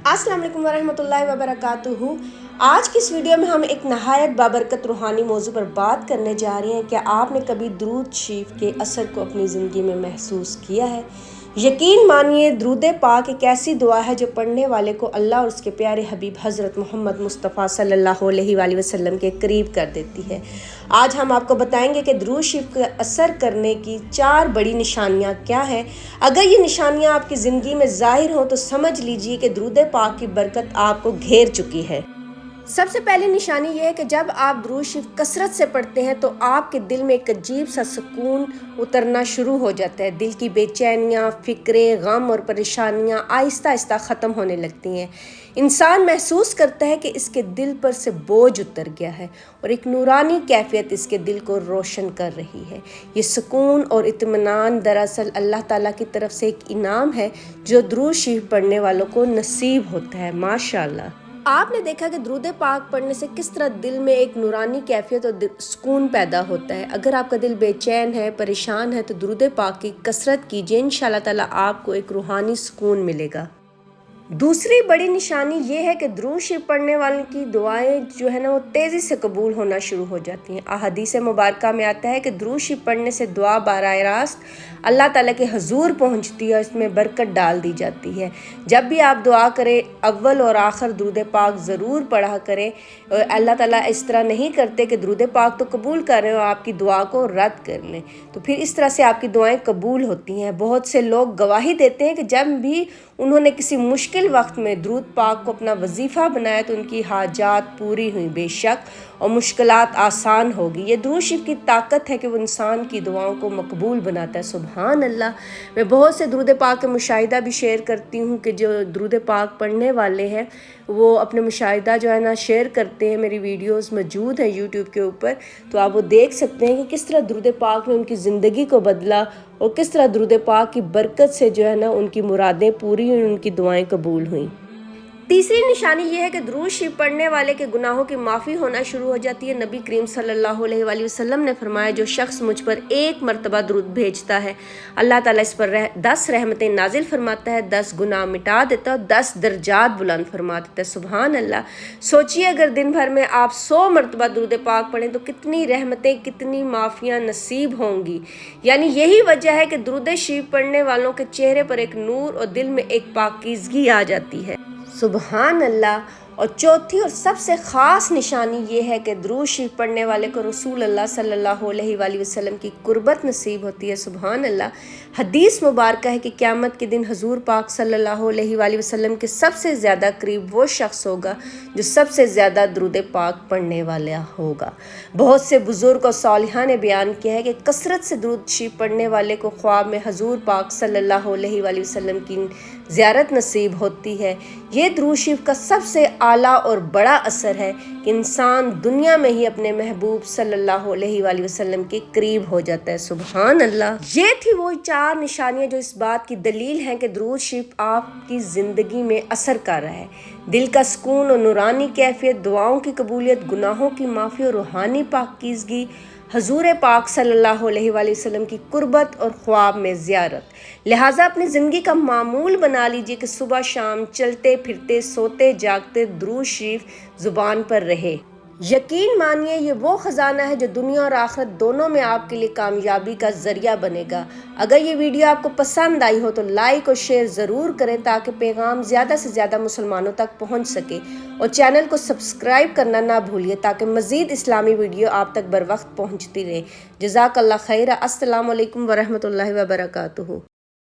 अस्सलाम वालेकुम वरहमतुल्लाहि वबरकातुहू। आज की इस वीडियो में हम एक नहायत बाबरकत रूहानी मौजू पर बात करने जा रहे हैं। क्या आपने कभी दुरूद शरीफ के असर को अपनी ज़िंदगी में महसूस किया है? यकीन मानिए दुरूद पाक एक ऐसी दुआ है जो पढ़ने वाले को अल्लाह और उसके प्यारे हबीब हज़रत मोहम्मद मुस्तफ़ा सल्लल्लाहु अलैहि वसल्लम के करीब कर देती है। आज हम आपको बताएंगे कि दुरूद शरीफ का असर करने की 4 बड़ी निशानियां क्या हैं। अगर ये निशानियां आपकी ज़िंदगी में ज़ाहिर हों तो समझ लीजिए कि दुरूद पाक की बरकत आपको घेर चुकी है। सबसे पहली निशानी ये है कि जब आप दुरूद शरीफ कसरत से पढ़ते हैं तो आपके दिल में एक अजीब सा सुकून उतरना शुरू हो जाता है। दिल की बेचैनियाँ, फ़िक्रें, गम और परेशानियाँ आहिस्ता आहिस्ता ख़त्म होने लगती हैं। इंसान महसूस करता है कि इसके दिल पर से बोझ उतर गया है और एक नूरानी कैफियत इसके दिल को रोशन कर रही है। ये सुकून और इत्मीनान दरअसल अल्लाह ताला की तरफ से एक इनाम है जो दुरूद शरीफ पढ़ने वालों को नसीब होता है। माशाअल्लाह। आपने देखा कि दुरूद पाक पढ़ने से किस तरह दिल में एक नूरानी कैफियत और सुकून पैदा होता है। अगर आपका दिल बेचैन है, परेशान है तो दुरूद पाक की कसरत कीजिए, इंशाअल्लाह ताला आपको एक रूहानी सुकून मिलेगा। दूसरी बड़ी निशानी ये है कि दुरूद शरीफ पढ़ने वालों की दुआएं जो है ना वो तेज़ी से कबूल होना शुरू हो जाती हैं। अहादीस मुबारका में आता है कि दुरूद शरीफ पढ़ने से दुआ बराह रास्त अल्लाह ताला के हजूर पहुंचती है और इसमें बरकत डाल दी जाती है। जब भी आप दुआ करें अव्वल और आखिर दुरूद पाक ज़रूर पढ़ा करें। अल्लाह ताला इस तरह नहीं करते कि दुरूद पाक तो कबूल कर रहे हो आपकी दुआ को रद्द कर लें, तो फिर इस तरह से आपकी दुआएं कबूल होती हैं। बहुत से लोग गवाही देते हैं कि जब भी उन्होंने किसी मुश्किल वक्त में दुरूद पाक को अपना वजीफ़ा बनाया तो उनकी हाजात पूरी हुई बेशक और मुश्किलात आसान होगी। ये दुरूद शरीफ की ताकत है कि वो इंसान की दुआओं को मकबूल बनाता है। सुभान अल्लाह। मैं बहुत से दुरूद पाक के मुशाहिदा भी शेयर करती हूँ कि जो दुरूद पाक पढ़ने वाले हैं वो अपने मुशाहिदा जो है ना शेयर करते हैं। मेरी वीडियोस मौजूद है यूट्यूब के ऊपर, तो आप वो देख सकते हैं कि किस तरह दुरूद पाक ने उनकी ज़िंदगी को बदला और किस तरह दुरूद पाक की बरकत से जो है ना उनकी मुरादें पूरी हुई, उनकी दुआएं कबूल हुई। तीसरी निशानी ये है कि दुरूद शरीफ पढ़ने वाले के गुनाहों की माफ़ी होना शुरू हो जाती है। नबी करीम सल्लल्लाहु अलैहि वसल्लम ने फरमाया, जो शख्स मुझ पर एक मरतबा दुरूद भेजता है अल्लाह ताला इस पर 10 रहमतें नाजिल फरमाता है, 10 गुनाह मिटा देता है, 10 दर्जात बुलंद फरमा देता है। सुभान अल्लाह। सोचिए अगर दिन भर में आप 100 मरतबा दुरूद पाक पढ़ें तो कितनी रहमतें, कितनी माफ़ियाँ नसीब होंगी। यानी यही वजह है कि दुरूद शरीफ पढ़ने वालों के चेहरे पर एक नूर और दिल में एक पाकीज़गी आ जाती है। सुभान अल्लाह। और चौथी और सबसे ख़ास निशानी ये है कि दुरूद शरीफ पढ़ने वाले को रसूल अल्लाह सल्लल्लाहु अलैहि वसल्लम की कुर्बत नसीब होती है। सुभान अल्लाह। हदीस मुबारक है कि क़यामत के दिन हजूर पाक सल्लल्लाहु अलैहि वसल्लम के सबसे ज़्यादा करीब वो शख्स होगा जो सबसे ज़्यादा दुरूद पाक पढ़ने वाला होगा। बहुत से बुज़ुर्ग और सालिहान ने बयान किया है कि कसरत से दुरूद शरीफ पढ़ने वाले को ख्वाब में हजूर पाक सल्लल्लाहु अलैहि वसल्लम की ज़ियारत नसीब होती है। ये दुरूद शरीफ का सबसे आला और बड़ा असर है कि इंसान दुनिया में ही अपने महबूब सल्लल्लाहु अलैहि वसल्लम के करीब हो जाता है। सुभान अल्लाह। ये थी वो 4 निशानियाँ जो इस बात की दलील हैं कि दुरूद शरीफ आपकी ज़िंदगी में असर कर रहा है। दिल का सुकून और नूरानी कैफियत, दुआओं की कबूलियत, गुनाहों की माफ़ी और रूहानी पाकीज़गी, हजूर पाक सल्लल्लाहु अलैहि वसल्लम की कुर्बत और ख्वाब में ज़ियारत। लिहाजा अपनी ज़िंदगी का मामूल बना लीजिए कि सुबह शाम चलते फिरते सोते जागते दुरूद शरीफ ज़ुबान पर रहे। यकीन मानिए ये वो ख़जाना है जो दुनिया और आखिरत दोनों में आपके लिए कामयाबी का ज़रिया बनेगा। अगर ये वीडियो आपको पसंद आई हो तो लाइक और शेयर ज़रूर करें ताकि पैगाम ज़्यादा से ज़्यादा मुसलमानों तक पहुँच सके, और चैनल को सब्सक्राइब करना ना भूलिए ताकि मज़ीद इस्लामी वीडियो आप तक बर वक्त पहुँचती रहे। जज़ाकल्लाह खैर। अस्सलामु अलैकुम वरहमतुल्लाहि वबरकातुहू।